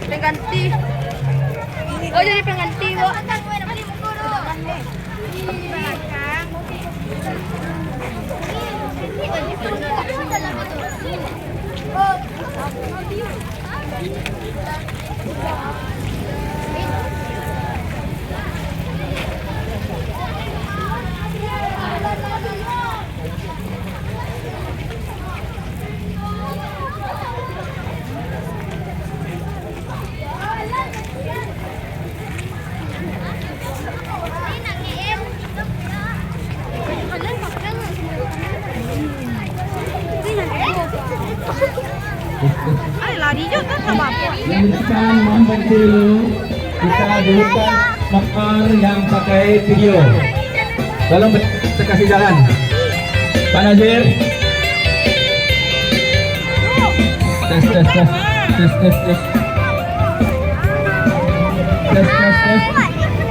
Pengganti. Oh jadi pengganti, Bu. Yang depan mohon berhenti dulu. Kita dulukan motor yang pakai video. Tolong kita kasih jalan. Pak Nazir. Tes. Tes.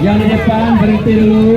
Yang di depan berhenti dulu.